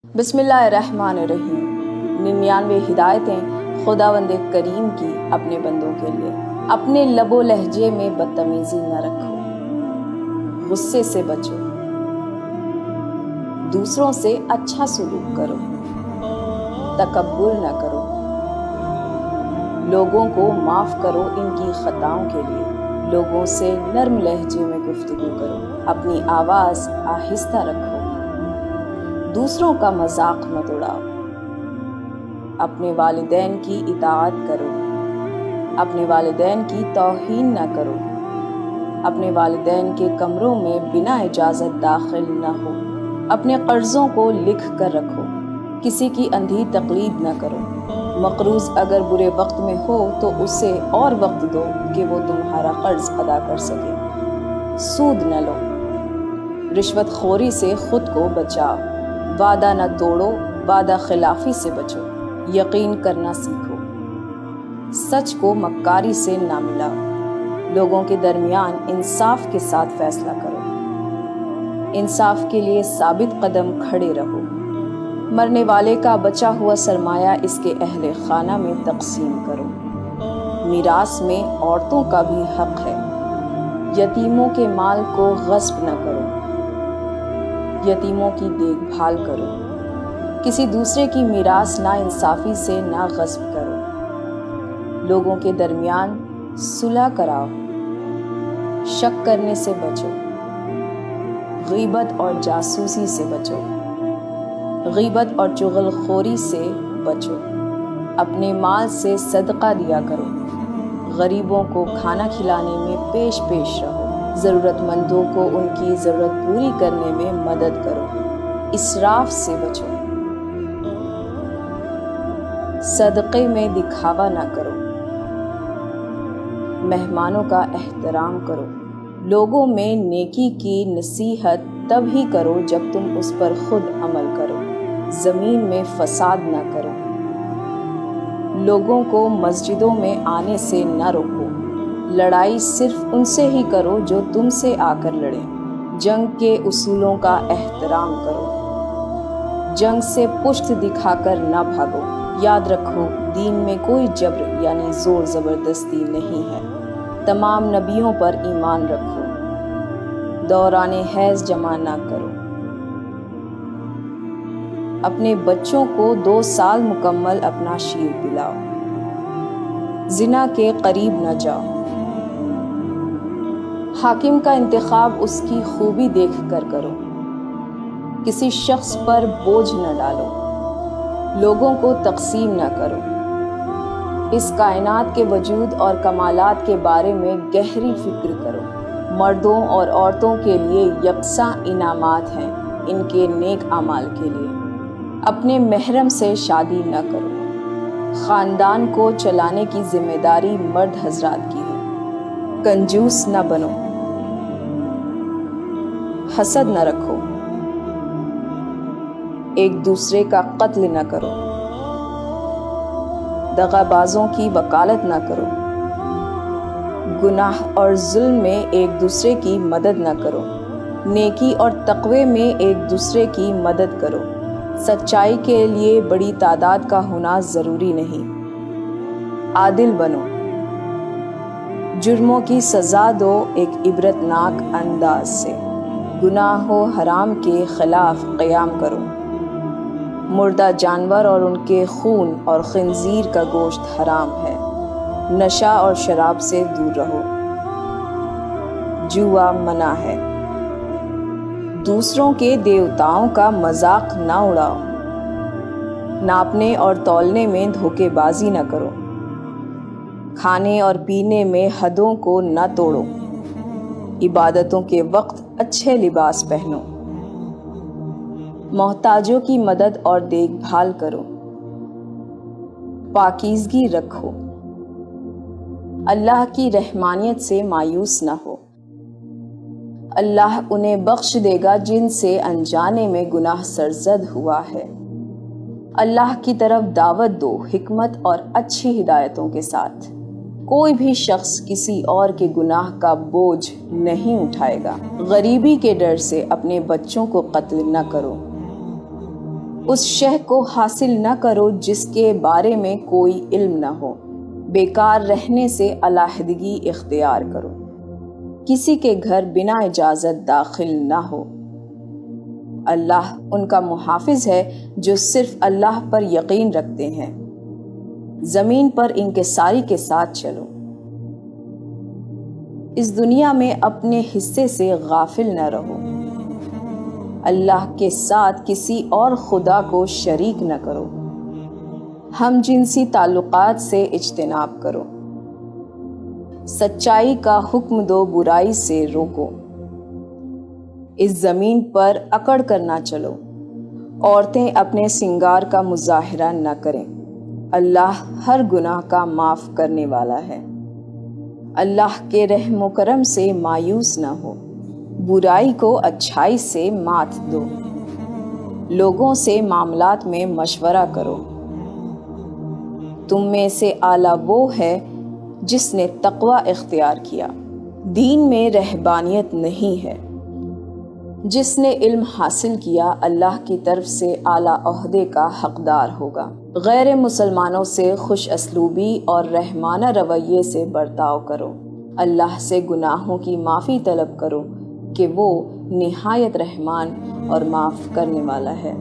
بسم اللہ الرحمن الرحیم۔ 99 ہدایتیں خداوند کریم کی اپنے بندوں کے لیے۔ اپنے لب و لہجے میں بدتمیزی نہ رکھو، غصے سے بچو، دوسروں سے اچھا سلوک کرو، تکبر نہ کرو، لوگوں کو معاف کرو ان کی خطاؤں کے لیے، لوگوں سے نرم لہجے میں گفتگو کرو، اپنی آواز آہستہ رکھو، دوسروں کا مذاق مت اڑاؤ، اپنے والدین کی اطاعت کرو، اپنے والدین کی توہین نہ کرو، اپنے والدین کے کمروں میں بنا اجازت داخل نہ ہو، اپنے قرضوں کو لکھ کر رکھو، کسی کی اندھی تقلید نہ کرو، مقروض اگر برے وقت میں ہو تو اسے اور وقت دو کہ وہ تمہارا قرض ادا کر سکے، سود نہ لو، رشوت خوری سے خود کو بچاؤ، وعدہ نہ توڑو، وعدہ خلافی سے بچو، یقین کرنا سیکھو، سچ کو مکاری سے نہ ملاؤ، لوگوں کے درمیان انصاف کے ساتھ فیصلہ کرو، انصاف کے لیے ثابت قدم کھڑے رہو، مرنے والے کا بچا ہوا سرمایہ اس کے اہل خانہ میں تقسیم کرو، میراث میں عورتوں کا بھی حق ہے، یتیموں کے مال کو غصب نہ کرو، یتیموں کی دیکھ بھال کرو، کسی دوسرے کی میراث نا انصافی سے نہ غصب کرو، لوگوں کے درمیان صلح کراؤ، شک کرنے سے بچو، غیبت اور جاسوسی سے بچو، غیبت اور چغل خوری سے بچو، اپنے مال سے صدقہ دیا کرو، غریبوں کو کھانا کھلانے میں پیش رہو، ضرورت مندوں کو ان کی ضرورت پوری کرنے میں مدد کرو، اسراف سے بچو، صدقے میں دکھاوا نہ کرو، مہمانوں کا احترام کرو، لوگوں میں نیکی کی نصیحت تب ہی کرو جب تم اس پر خود عمل کرو، زمین میں فساد نہ کرو، لوگوں کو مسجدوں میں آنے سے نہ روکو، لڑائی صرف ان سے ہی کرو جو تم سے آ کر لڑیں، جنگ کے اصولوں کا احترام کرو، جنگ سے پشت دکھا کر نہ بھاگو، یاد رکھو دین میں کوئی جبر یعنی زور زبردستی نہیں ہے، تمام نبیوں پر ایمان رکھو، دوران حیض جمع نہ کرو، اپنے بچوں کو 2 سال مکمل اپنا شیر پلاؤ، زنا کے قریب نہ جاؤ، حاکم کا انتخاب اس کی خوبی دیکھ کر کرو، کسی شخص پر بوجھ نہ ڈالو، لوگوں کو تقسیم نہ کرو، اس کائنات کے وجود اور کمالات کے بارے میں گہری فکر کرو، مردوں اور عورتوں کے لیے یکساں انعامات ہیں ان کے نیک اعمال کے لیے، اپنے محرم سے شادی نہ کرو، خاندان کو چلانے کی ذمہ داری مرد حضرات کی ہے، کنجوس نہ بنو، حسد نہ رکھو، ایک دوسرے کا قتل نہ کرو، دغا بازوں کی وکالت نہ کرو، گناہ اور ظلم میں ایک دوسرے کی مدد نہ کرو، نیکی اور تقوی میں ایک دوسرے کی مدد کرو، سچائی کے لیے بڑی تعداد کا ہونا ضروری نہیں، عادل بنو، جرموں کی سزا دو ایک عبرتناک انداز سے، گناہ و حرام کے خلاف قیام کرو، مردہ جانور اور ان کے خون اور خنزیر کا گوشت حرام ہے، نشہ اور شراب سے دور رہو، جوا منع ہے، دوسروں کے دیوتاؤں کا مذاق نہ اڑاؤ، ناپنے اور تولنے میں دھوکے بازی نہ کرو، کھانے اور پینے میں حدوں کو نہ توڑو، عبادتوں کے وقت اچھے لباس پہنو، محتاجوں کی مدد اور دیکھ بھال کرو، پاکیزگی رکھو، اللہ کی رحمانیت سے مایوس نہ ہو، اللہ انہیں بخش دے گا جن سے انجانے میں گناہ سرزد ہوا ہے، اللہ کی طرف دعوت دو حکمت اور اچھی ہدایتوں کے ساتھ، کوئی بھی شخص کسی اور کے گناہ کا بوجھ نہیں اٹھائے گا، غریبی کے ڈر سے اپنے بچوں کو قتل نہ کرو، اس شے کو حاصل نہ کرو جس کے بارے میں کوئی علم نہ ہو۔ بیکار رہنے سے علیحدگی اختیار کرو۔ کسی کے گھر بنا اجازت داخل نہ ہو۔ اللہ ان کا محافظ ہے جو صرف اللہ پر یقین رکھتے ہیں۔ زمین پر انکساری کے ساتھ چلو۔ اس دنیا میں اپنے حصے سے غافل نہ رہو۔ اللہ کے ساتھ کسی اور خدا کو شریک نہ کرو۔ ہم جنسی تعلقات سے اجتناب کرو۔ سچائی کا حکم دو، برائی سے روکو۔ اس زمین پر اکڑ کر نہ چلو۔ عورتیں اپنے سنگار کا مظاہرہ نہ کریں۔ اللہ ہر گناہ کا معاف کرنے والا ہے۔ اللہ کے رحم و کرم سے مایوس نہ ہو۔ برائی کو اچھائی سے مات دو۔ لوگوں سے معاملات میں مشورہ کرو۔ تم میں سے اعلیٰ وہ ہے جس نے تقوی اختیار کیا۔ دین میں رہبانیت نہیں ہے۔ جس نے علم حاصل کیا اللہ کی طرف سے اعلیٰ عہدے کا حقدار ہوگا۔ غیر مسلمانوں سے خوش اسلوبی اور رحمانہ رویے سے برتاؤ کرو۔ اللہ سے گناہوں کی معافی طلب کرو کہ وہ نہایت رحمان اور معاف کرنے والا ہے۔